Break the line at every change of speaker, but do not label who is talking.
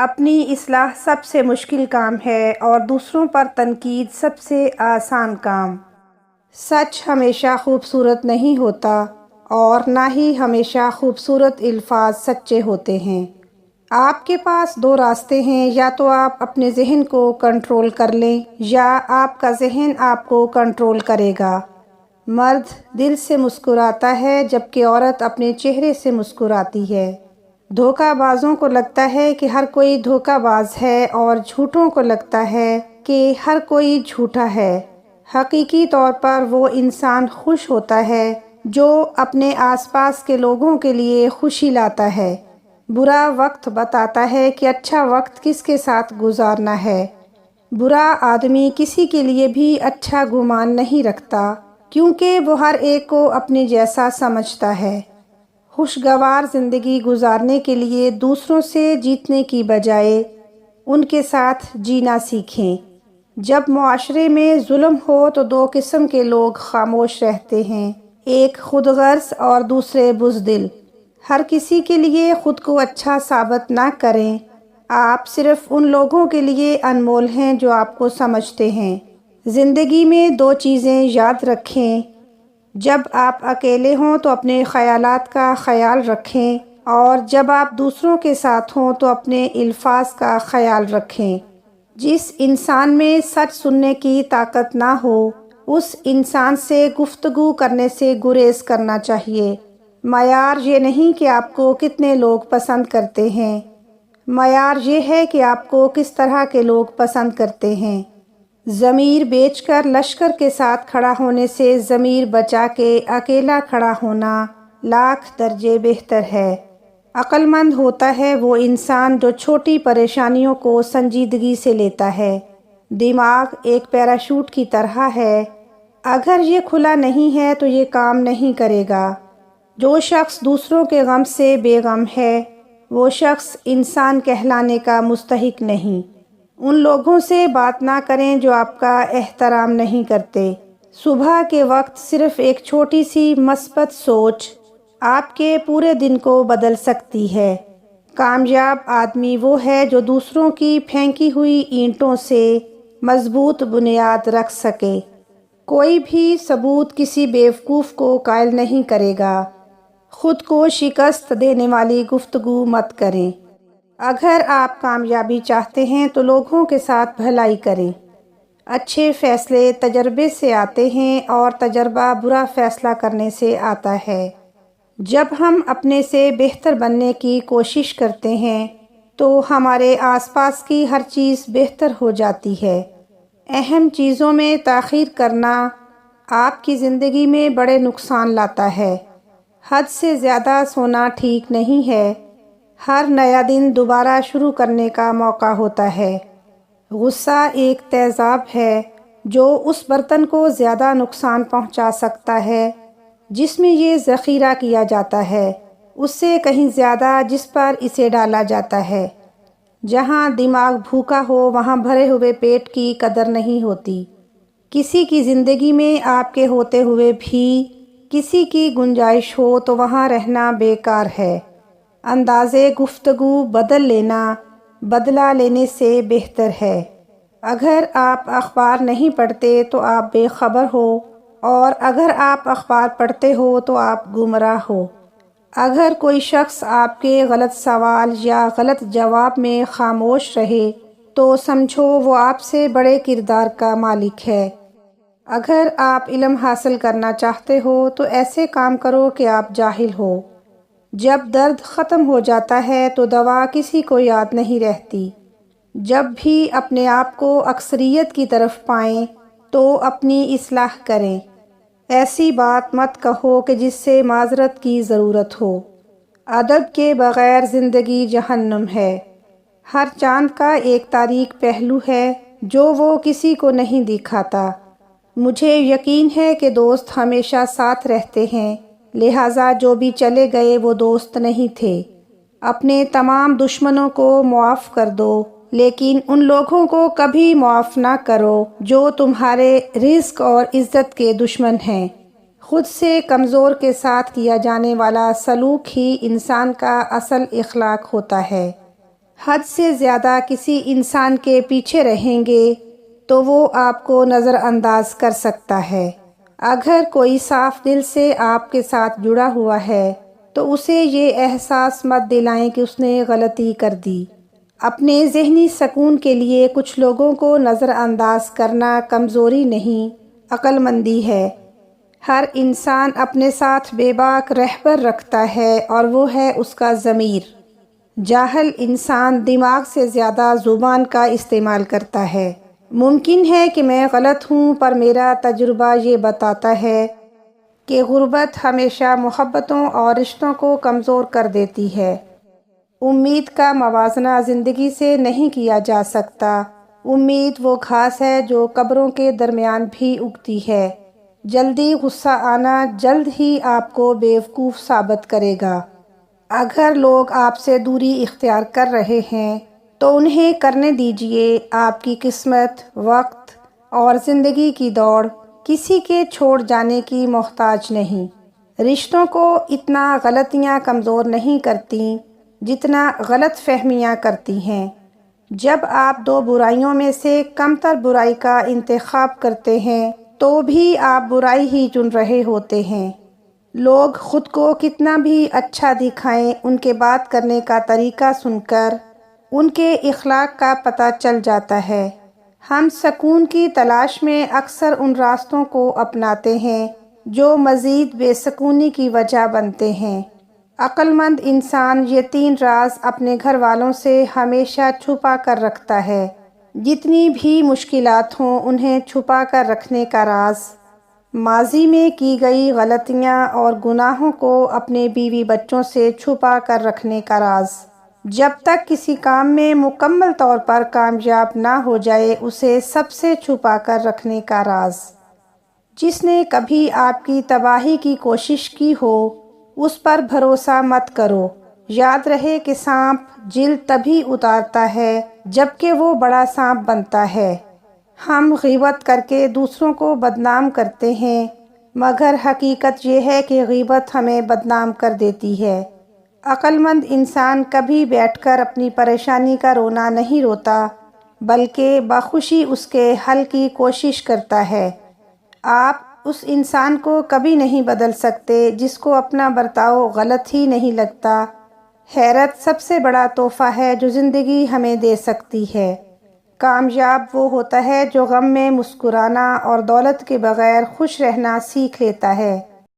اپنی اصلاح سب سے مشکل کام ہے اور دوسروں پر تنقید سب سے آسان کام۔ سچ ہمیشہ خوبصورت نہیں ہوتا اور نہ ہی ہمیشہ خوبصورت الفاظ سچے ہوتے ہیں۔ آپ کے پاس دو راستے ہیں، یا تو آپ اپنے ذہن کو کنٹرول کر لیں یا آپ کا ذہن آپ کو کنٹرول کرے گا۔ مرد دل سے مسکراتا ہے جبکہ عورت اپنے چہرے سے مسکراتی ہے۔ دھوکہ بازوں کو لگتا ہے کہ ہر کوئی دھوکہ باز ہے اور جھوٹوں کو لگتا ہے کہ ہر کوئی جھوٹا ہے۔ حقیقی طور پر وہ انسان خوش ہوتا ہے جو اپنے آس پاس کے لوگوں کے لیے خوشی لاتا ہے۔ برا وقت بتاتا ہے کہ اچھا وقت کس کے ساتھ گزارنا ہے۔ برا آدمی کسی کے لیے بھی اچھا گمان نہیں رکھتا کیونکہ وہ ہر ایک کو اپنے جیسا سمجھتا ہے۔ خوشگوار زندگی گزارنے کے لیے دوسروں سے جیتنے کی بجائے ان کے ساتھ جینا سیکھیں۔ جب معاشرے میں ظلم ہو تو دو قسم کے لوگ خاموش رہتے ہیں، ایک خود غرض اور دوسرے بزدل۔ ہر کسی کے لیے خود کو اچھا ثابت نہ کریں۔ آپ صرف ان لوگوں کے لیے انمول ہیں جو آپ کو سمجھتے ہیں۔ زندگی میں دو چیزیں یاد رکھیں، جب آپ اکیلے ہوں تو اپنے خیالات کا خیال رکھیں اور جب آپ دوسروں کے ساتھ ہوں تو اپنے الفاظ کا خیال رکھیں۔ جس انسان میں سچ سننے کی طاقت نہ ہو اس انسان سے گفتگو کرنے سے گریز کرنا چاہیے۔ معیار یہ نہیں کہ آپ کو کتنے لوگ پسند کرتے ہیں، معیار یہ ہے کہ آپ کو کس طرح کے لوگ پسند کرتے ہیں۔ ضمیر بیچ کر لشکر کے ساتھ کھڑا ہونے سے ضمیر بچا کے اکیلا کھڑا ہونا لاکھ درجے بہتر ہے۔ عقل مند ہوتا ہے وہ انسان جو چھوٹی پریشانیوں کو سنجیدگی سے لیتا ہے۔ دماغ ایک پیراشوٹ کی طرح ہے، اگر یہ کھلا نہیں ہے تو یہ کام نہیں کرے گا۔ جو شخص دوسروں کے غم سے بے غم ہے وہ شخص انسان کہلانے کا مستحق نہیں۔ ان لوگوں سے بات نہ کریں جو آپ کا احترام نہیں کرتے۔ صبح کے وقت صرف ایک چھوٹی سی مثبت سوچ آپ کے پورے دن کو بدل سکتی ہے۔ کامیاب آدمی وہ ہے جو دوسروں کی پھینکی ہوئی اینٹوں سے مضبوط بنیاد رکھ سکے۔ کوئی بھی ثبوت کسی بیوقوف کو قائل نہیں کرے گا۔ خود کو شکست دینے والی گفتگو مت کریں۔ اگر آپ کامیابی چاہتے ہیں تو لوگوں کے ساتھ بھلائی کریں۔ اچھے فیصلے تجربے سے آتے ہیں اور تجربہ برا فیصلہ کرنے سے آتا ہے۔ جب ہم اپنے سے بہتر بننے کی کوشش کرتے ہیں تو ہمارے آس پاس کی ہر چیز بہتر ہو جاتی ہے۔ اہم چیزوں میں تاخیر کرنا آپ کی زندگی میں بڑے نقصان لاتا ہے۔ حد سے زیادہ سونا ٹھیک نہیں ہے۔ ہر نیا دن دوبارہ شروع کرنے کا موقع ہوتا ہے۔ غصہ ایک تیزاب ہے جو اس برتن کو زیادہ نقصان پہنچا سکتا ہے جس میں یہ ذخیرہ کیا جاتا ہے، اس سے کہیں زیادہ جس پر اسے ڈالا جاتا ہے۔ جہاں دماغ بھوکا ہو وہاں بھرے ہوئے پیٹ کی قدر نہیں ہوتی۔ کسی کی زندگی میں آپ کے ہوتے ہوئے بھی کسی کی گنجائش ہو تو وہاں رہنا بیکار ہے۔ اندازے گفتگو بدل لینا بدلہ لینے سے بہتر ہے۔ اگر آپ اخبار نہیں پڑھتے تو آپ بے خبر ہو، اور اگر آپ اخبار پڑھتے ہو تو آپ گمراہ ہو۔ اگر کوئی شخص آپ کے غلط سوال یا غلط جواب میں خاموش رہے تو سمجھو وہ آپ سے بڑے کردار کا مالک ہے۔ اگر آپ علم حاصل کرنا چاہتے ہو تو ایسے کام کرو کہ آپ جاہل ہو۔ جب درد ختم ہو جاتا ہے تو دوا کسی کو یاد نہیں رہتی۔ جب بھی اپنے آپ کو اکثریت کی طرف پائیں تو اپنی اصلاح کریں۔ ایسی بات مت کہو کہ جس سے معذرت کی ضرورت ہو۔ ادب کے بغیر زندگی جہنم ہے۔ ہر چاند کا ایک تاریک پہلو ہے جو وہ کسی کو نہیں دکھاتا۔ مجھے یقین ہے کہ دوست ہمیشہ ساتھ رہتے ہیں، لہٰذا جو بھی چلے گئے وہ دوست نہیں تھے۔ اپنے تمام دشمنوں کو معاف کر دو، لیکن ان لوگوں کو کبھی معاف نہ کرو جو تمہارے رزق اور عزت کے دشمن ہیں۔ خود سے کمزور کے ساتھ کیا جانے والا سلوک ہی انسان کا اصل اخلاق ہوتا ہے۔ حد سے زیادہ کسی انسان کے پیچھے رہیں گے تو وہ آپ کو نظر انداز کر سکتا ہے۔ اگر کوئی صاف دل سے آپ کے ساتھ جڑا ہوا ہے تو اسے یہ احساس مت دلائیں کہ اس نے غلطی کر دی۔ اپنے ذہنی سکون کے لیے کچھ لوگوں کو نظر انداز کرنا کمزوری نہیں، عقل مندی ہے۔ ہر انسان اپنے ساتھ بے باک رہبر رکھتا ہے اور وہ ہے اس کا ضمیر۔ جاہل انسان دماغ سے زیادہ زبان کا استعمال کرتا ہے۔ ممکن ہے کہ میں غلط ہوں، پر میرا تجربہ یہ بتاتا ہے کہ غربت ہمیشہ محبتوں اور رشتوں کو کمزور کر دیتی ہے۔ امید کا موازنہ زندگی سے نہیں کیا جا سکتا۔ امید وہ گھاس ہے جو قبروں کے درمیان بھی اگتی ہے۔ جلدی غصہ آنا جلد ہی آپ کو بیوقوف ثابت کرے گا۔ اگر لوگ آپ سے دوری اختیار کر رہے ہیں تو انہیں کرنے دیجیے۔ آپ کی قسمت، وقت اور زندگی کی دوڑ کسی کے چھوڑ جانے کی محتاج نہیں۔ رشتوں کو اتنا غلطیاں کمزور نہیں کرتیں جتنا غلط فہمیاں کرتی ہیں۔ جب آپ دو برائیوں میں سے کمتر برائی کا انتخاب کرتے ہیں تو بھی آپ برائی ہی چن رہے ہوتے ہیں۔ لوگ خود کو کتنا بھی اچھا دکھائیں، ان کے بات کرنے کا طریقہ سن کر ان کے اخلاق کا پتہ چل جاتا ہے۔ ہم سکون کی تلاش میں اکثر ان راستوں کو اپناتے ہیں جو مزید بے سکونی کی وجہ بنتے ہیں۔ عقل مند انسان یہ 3 راز اپنے گھر والوں سے ہمیشہ چھپا کر رکھتا ہے۔ جتنی بھی مشکلات ہوں انہیں چھپا کر رکھنے کا راز، ماضی میں کی گئی غلطیاں اور گناہوں کو اپنے بیوی بچوں سے چھپا کر رکھنے کا راز، جب تک کسی کام میں مکمل طور پر کامیاب نہ ہو جائے اسے سب سے چھپا کر رکھنے کا راز۔ جس نے کبھی آپ کی تباہی کی کوشش کی ہو اس پر بھروسہ مت کرو۔ یاد رہے کہ سانپ جلد تبھی اتارتا ہے جبکہ وہ بڑا سانپ بنتا ہے۔ ہم غیبت کر کے دوسروں کو بدنام کرتے ہیں، مگر حقیقت یہ ہے کہ غیبت ہمیں بدنام کر دیتی ہے۔ عقل مند انسان کبھی بیٹھ کر اپنی پریشانی کا رونا نہیں روتا، بلکہ بخوشی اس کے حل کی کوشش کرتا ہے۔ آپ اس انسان کو کبھی نہیں بدل سکتے جس کو اپنا برتاؤ غلط ہی نہیں لگتا۔ حیرت سب سے بڑا تحفہ ہے جو زندگی ہمیں دے سکتی ہے۔ کامیاب وہ ہوتا ہے جو غم میں مسکرانا اور دولت کے بغیر خوش رہنا سیکھ لیتا ہے۔